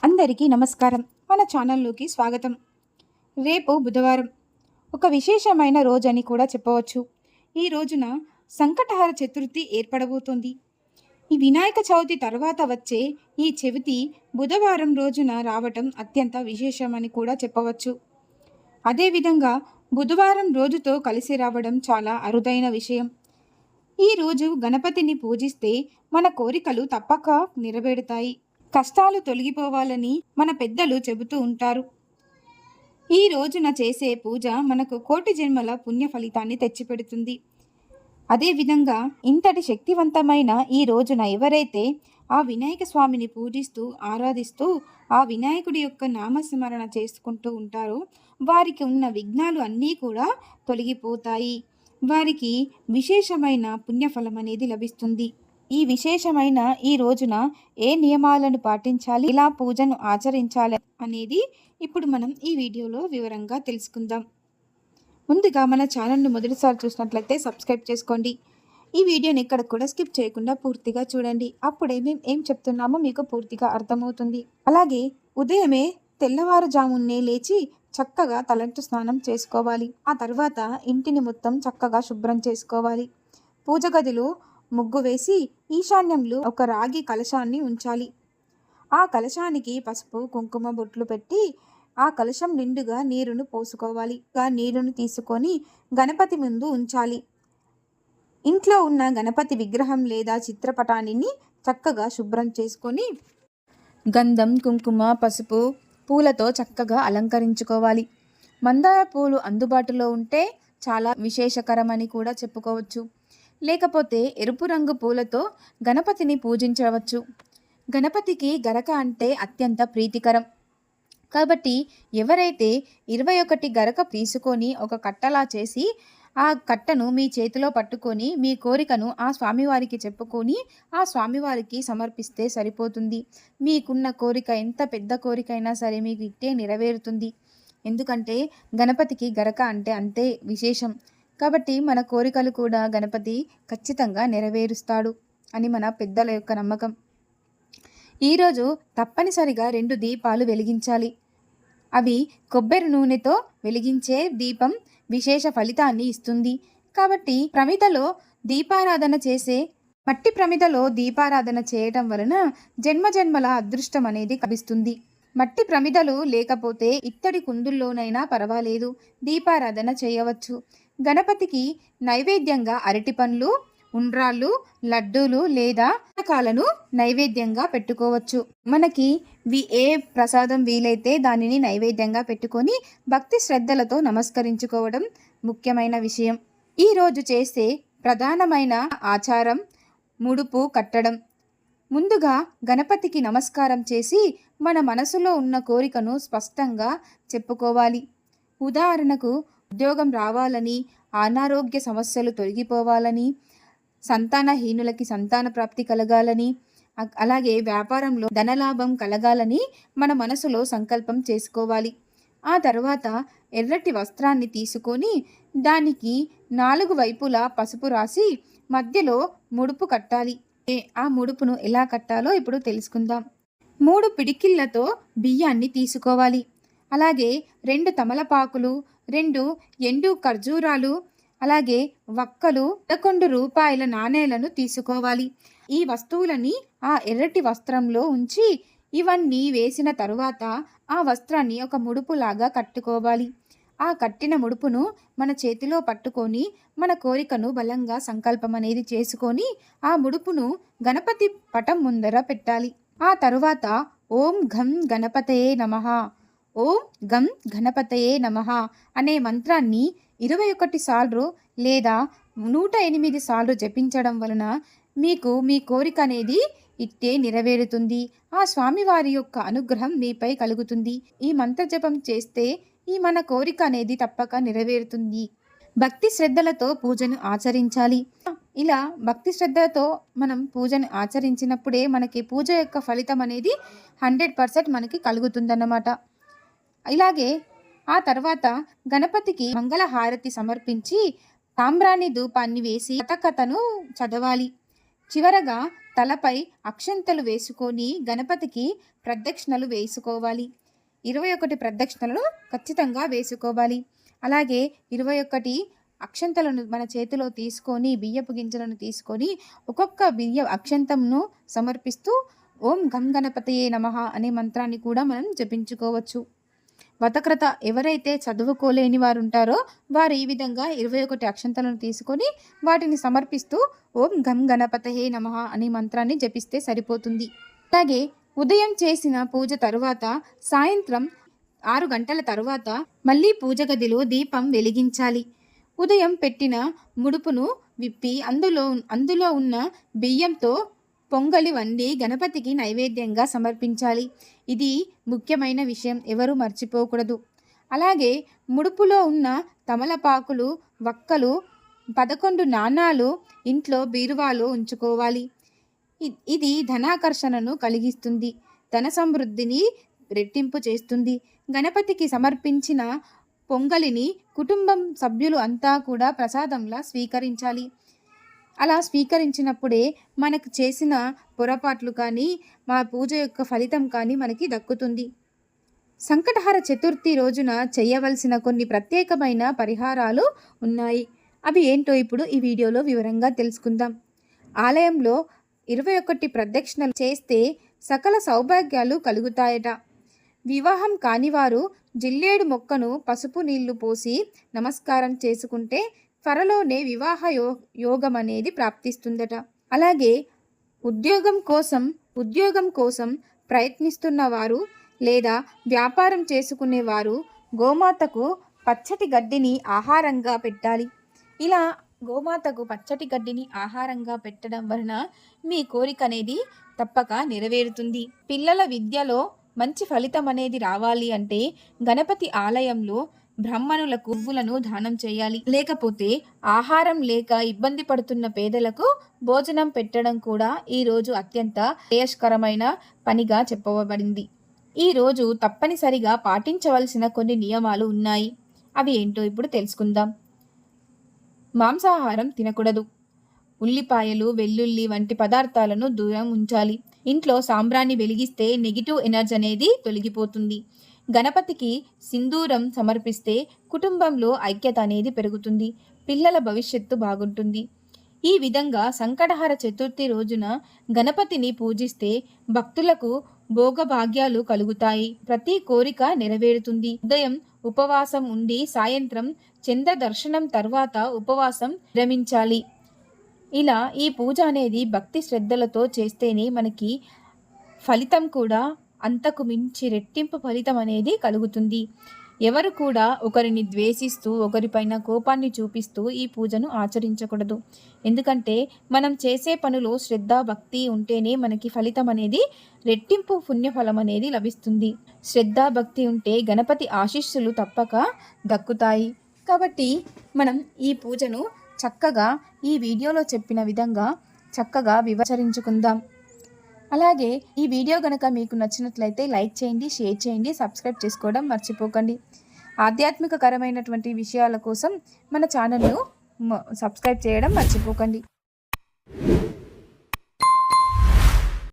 అందరికీ నమస్కారం. మన ఛానల్లోకి స్వాగతం. రేపు బుధవారం, ఒక విశేషమైన రోజని కూడా చెప్పవచ్చు. ఈ రోజున సంకటహర చతుర్థి ఏర్పడబోతోంది. ఈ వినాయక చవితి తర్వాత వచ్చే ఈ చవితి బుధవారం రోజున రావటం అత్యంత విశేషమని కూడా చెప్పవచ్చు. అదేవిధంగా బుధవారం రోజుతో కలిసి రావడం చాలా అరుదైన విషయం. ఈ రోజు గణపతిని పూజిస్తే మన కోరికలు తప్పక నెరవేరుతాయి, కష్టాలు తొలగిపోవాలని మన పెద్దలు చెబుతూ ఉంటారు. ఈ రోజున చేసే పూజ మనకు కోటి జన్మల పుణ్య ఫలితాన్ని తెచ్చిపెడుతుంది. అదేవిధంగా ఇంతటి శక్తివంతమైన ఈ రోజున ఎవరైతే ఆ వినాయక స్వామిని పూజిస్తూ ఆరాధిస్తూ ఆ వినాయకుడి యొక్క నామస్మరణ చేసుకుంటూ ఉంటారో వారికి ఉన్న విఘ్నాలు అన్నీ కూడా తొలగిపోతాయి. వారికి విశేషమైన పుణ్యఫలం అనేది లభిస్తుంది. ఈ విశేషమైన ఈ రోజున ఏ నియమాలను పాటించాలి, ఇలా పూజను ఆచరించాలి అనేది ఇప్పుడు మనం ఈ వీడియోలో వివరంగా తెలుసుకుందాం. ముందుగా మన ఛానల్ను మొదటిసారి చూసినట్లయితే సబ్స్క్రైబ్ చేసుకోండి. ఈ వీడియోని ఎక్కడ కూడా స్కిప్ చేయకుండా పూర్తిగా చూడండి. అప్పుడే మేము ఏం చెప్తున్నామో మీకు పూర్తిగా అర్థమవుతుంది. అలాగే ఉదయమే తెల్లవారుజామునే లేచి చక్కగా తలంటు స్నానం చేసుకోవాలి. ఆ తర్వాత ఇంటిని మొత్తం చక్కగా శుభ్రం చేసుకోవాలి. పూజ గదిలో ముగ్గు వేసి ఈశాన్యంలో ఒక రాగి కలశాన్ని ఉంచాలి. ఆ కలశానికి పసుపు కుంకుమ బొట్లు పెట్టి ఆ కలశం నిండుగా నీరును పోసుకోవాలి. నీరును తీసుకొని గణపతి ముందు ఉంచాలి. ఇంట్లో ఉన్న గణపతి విగ్రహం లేదా చిత్రపటాన్ని చక్కగా శుభ్రం చేసుకొని గంధం కుంకుమ పసుపు పూలతో చక్కగా అలంకరించుకోవాలి. మందార పూలు అందుబాటులో ఉంటే చాలా విశేషకరమని కూడా చెప్పుకోవచ్చు. లేకపోతే ఎరుపు రంగు పూలతో గణపతిని పూజించవచ్చు. గణపతికి గరక అంటే అత్యంత ప్రీతికరం కాబట్టి ఎవరైతే 21 గరక తీసుకొని ఒక కట్టలా చేసి ఆ కట్టను మీ చేతిలో పట్టుకొని మీ కోరికను ఆ స్వామివారికి చెప్పుకొని ఆ స్వామివారికి సమర్పిస్తే సరిపోతుంది. మీకున్న కోరిక ఎంత పెద్ద కోరికైనా సరే మీకు ఇట్టే నెరవేరుతుంది. ఎందుకంటే గణపతికి గరక అంటే అంతే విశేషం కాబట్టి మన కోరికలు కూడా గణపతి ఖచ్చితంగా నెరవేరుస్తాడు అని మన పెద్దల యొక్క నమ్మకం. ఈరోజు తప్పనిసరిగా 2 దీపాలు వెలిగించాలి. అవి కొబ్బరి నూనెతో వెలిగించే దీపం విశేష ఫలితాన్ని ఇస్తుంది. కాబట్టి ప్రమిదలో దీపారాధన చేసే మట్టి ప్రమిదలో దీపారాధన చేయటం వలన జన్మజన్మల అదృష్టం అనేది లభిస్తుంది. మట్టి ప్రమిదలు లేకపోతే ఇత్తడి కుందుల్లోనైనా పర్వాలేదు, దీపారాధన చేయవచ్చు. గణపతికి నైవేద్యంగా అరటి పండ్లు, ఉండ్రాళ్ళు, లడ్డూలు లేదా రకాలను నైవేద్యంగా పెట్టుకోవచ్చు. మనకి ఏ ప్రసాదం వీలైతే దానిని నైవేద్యంగా పెట్టుకొని భక్తి శ్రద్ధలతో నమస్కరించుకోవడం ముఖ్యమైన విషయం. ఈరోజు చేసే ప్రధానమైన ఆచారం ముడుపు కట్టడం. ముందుగా గణపతికి నమస్కారం చేసి మన మనసులో ఉన్న కోరికను స్పష్టంగా చెప్పుకోవాలి. ఉదాహరణకు ఉద్యోగం రావాలని, అనారోగ్య సమస్యలు తొలగిపోవాలని, సంతానహీనులకి సంతాన ప్రాప్తి కలగాలని, అలాగే వ్యాపారంలో ధనలాభం కలగాలని మన మనసులో సంకల్పం చేసుకోవాలి. ఆ తర్వాత ఎర్రటి వస్త్రాన్ని తీసుకొని దానికి 4 వైపులా పసుపు రాసి మధ్యలో ముడుపు కట్టాలి. ఆ ముడుపును ఎలా కట్టాలో ఇప్పుడు తెలుసుకుందాం. 3 పిడికిళ్లతో బియ్యాన్ని తీసుకోవాలి. అలాగే 2 తమలపాకులు, 2 ఎండు ఖర్జూరాలు, అలాగే వక్కలు, 11 రూపాయల నాణేలను తీసుకోవాలి. ఈ వస్తువులని ఆ ఎర్రటి వస్త్రంలో ఉంచి ఇవన్నీ వేసిన తరువాత ఆ వస్త్రాన్ని ఒక ముడుపులాగా కట్టుకోవాలి. ఆ కట్టిన ముడుపును మన చేతిలో పట్టుకొని మన కోరికను బలంగా సంకల్పం అనేది చేసుకొని ఆ ముడుపును గణపతి పటం ముందర పెట్టాలి. ఆ తరువాత ఓం ఘం గణపతయే నమః, ఓం గం గణపతయే నమః అనే మంత్రాన్ని 21 సార్లు లేదా 108 సార్లు జపించడం వలన మీకు మీ కోరిక అనేది ఇట్టే నెరవేరుతుంది. ఆ స్వామివారి యొక్క అనుగ్రహం మీపై కలుగుతుంది. ఈ మంత్ర జపం చేస్తే ఈ మన కోరిక అనేది తప్పక నెరవేరుతుంది. భక్తి శ్రద్ధలతో పూజను ఆచరించాలి. ఇలా భక్తి శ్రద్ధలతో మనం పూజను ఆచరించినప్పుడే మనకి పూజ యొక్క ఫలితం అనేది 100% మనకి కలుగుతుందన్నమాట. ఇలాగే ఆ తర్వాత గణపతికి మంగళహారతి సమర్పించి సాంబ్రాణి ధూపాన్ని వేసి కథను చదవాలి. చివరగా తలపై అక్షంతలు వేసుకొని గణపతికి ప్రదక్షిణలు వేసుకోవాలి. 21 ప్రదక్షిణలను ఖచ్చితంగా వేసుకోవాలి. అలాగే 21 అక్షంతలను మన చేతిలో తీసుకొని బియ్యపు గింజలను తీసుకొని ఒక్కొక్క బియ్య అక్షంతంను సమర్పిస్తూ ఓం గం గణపతయే నమః అనే మంత్రాన్ని కూడా మనం జపించుకోవచ్చు. వ్రతకర్త ఎవరైతే చదువుకోలేని వారు ఉంటారో వారు ఈ విధంగా 21 అక్షంతలను తీసుకొని వాటిని సమర్పిస్తూ ఓం గం గణపతయే నమః అనే మంత్రాన్ని జపిస్తే సరిపోతుంది. అలాగే ఉదయం చేసిన పూజ తరువాత సాయంత్రం 6 గంటల తరువాత మళ్ళీ పూజ గదిలో దీపం వెలిగించాలి. ఉదయం పెట్టిన ముడుపును విప్పి అందులో ఉన్న బియ్యంతో పొంగలి వండి గణపతికి నైవేద్యంగా సమర్పించాలి. ఇది ముఖ్యమైన విషయం, ఎవరు మర్చిపోకూడదు. అలాగే ముడుపులో ఉన్న తమలపాకులు, వక్కలు, 11 నాణాలు ఇంట్లో బీరువాలో ఉంచుకోవాలి. ఇది ధనాకర్షణను కలిగిస్తుంది, ధన సమృద్ధిని రెట్టింపు చేస్తుంది. గణపతికి సమర్పించిన పొంగలిని కుటుంబం సభ్యులు అంతా కూడా ప్రసాదంలా స్వీకరించాలి. అలా స్వీకరించినప్పుడే మనకు చేసిన పొరపాట్లు కానీ మా పూజ యొక్క ఫలితం కానీ మనకి దక్కుతుంది. సంకటహర చతుర్థి రోజున చేయవలసిన కొన్ని ప్రత్యేకమైన పరిహారాలు ఉన్నాయి. అవి ఏంటో ఇప్పుడు ఈ వీడియోలో వివరంగా తెలుసుకుందాం. ఆలయంలో 21 ప్రదక్షిణలు చేస్తే సకల సౌభాగ్యాలు కలుగుతాయట. వివాహం కానివారు జిల్లేడు మొక్కను పసుపు నీళ్లు పోసి నమస్కారం చేసుకుంటే త్వరలోనే వివాహ యోగం అనేది ప్రాప్తిస్తుందట. అలాగే ఉద్యోగం కోసం ప్రయత్నిస్తున్న వారు లేదా వ్యాపారం చేసుకునేవారు గోమాతకు పచ్చటి గడ్డిని ఆహారంగా పెట్టాలి. ఇలా గోమాతకు పచ్చటి గడ్డిని ఆహారంగా పెట్టడం వలన మీ కోరిక అనేది తప్పక నెరవేరుతుంది. పిల్లల విద్యలో మంచి ఫలితం అనేది రావాలి అంటే గణపతి ఆలయంలో బ్రాహ్మణులకు పువ్వులను దానం చేయాలి. లేకపోతే ఆహారం లేక ఇబ్బంది పడుతున్న పేదలకు భోజనం పెట్టడం కూడా ఈ రోజు అత్యంత శ్రేయస్కరమైన పనిగా చెప్పబడింది. ఈ రోజు తప్పనిసరిగా పాటించవలసిన కొన్ని నియమాలు ఉన్నాయి. అవి ఏంటో ఇప్పుడు తెలుసుకుందాం. మాంసాహారం తినకూడదు. ఉల్లిపాయలు, వెల్లుల్లి వంటి పదార్థాలను దూరం ఉంచాలి. ఇంట్లో సాంబ్రాన్ని వెలిగిస్తే నెగిటివ్ ఎనర్జీ అనేది తొలగిపోతుంది. గణపతికి సింధూరం సమర్పిస్తే కుటుంబంలో ఐక్యత అనేది పెరుగుతుంది, పిల్లల భవిష్యత్తు బాగుంటుంది. ఈ విధంగా సంకటహర చతుర్థి రోజున గణపతిని పూజిస్తే భక్తులకు భోగభాగ్యాలు కలుగుతాయి, ప్రతి కోరిక నెరవేరుతుంది. ఉదయం ఉపవాసం ఉండి సాయంత్రం చంద్ర దర్శనం తర్వాత ఉపవాసం విరమించాలి. ఇలా ఈ పూజ అనేది భక్తి శ్రద్ధలతో చేస్తేనే మనకి ఫలితం కూడా అంతకు మించి రెట్టింపు ఫలితం అనేది కలుగుతుంది. ఎవరు కూడా ఒకరిని ద్వేషిస్తూ ఒకరిపైన కోపాన్ని చూపిస్తూ ఈ పూజను ఆచరించకూడదు. ఎందుకంటే మనం చేసే పనిలో శ్రద్ధ భక్తి ఉంటేనే మనకి ఫలితం అనేది రెట్టింపు పుణ్యఫలం అనేది లభిస్తుంది. శ్రద్ధ భక్తి ఉంటే గణపతి ఆశీస్సులు తప్పక దక్కుతాయి. కాబట్టి మనం ఈ పూజను చక్కగా ఈ వీడియోలో చెప్పిన విధంగా చక్కగా వివరించుకుందాం. అలాగే ఈ వీడియో కనుక మీకు నచ్చినట్లయితే లైక్ చేయండి, షేర్ చేయండి, సబ్స్క్రైబ్ చేసుకోవడం మర్చిపోకండి. ఆధ్యాత్మికకరమైనటువంటి విషయాల కోసం మన ఛానల్ను సబ్స్క్రైబ్ చేయడం మర్చిపోకండి.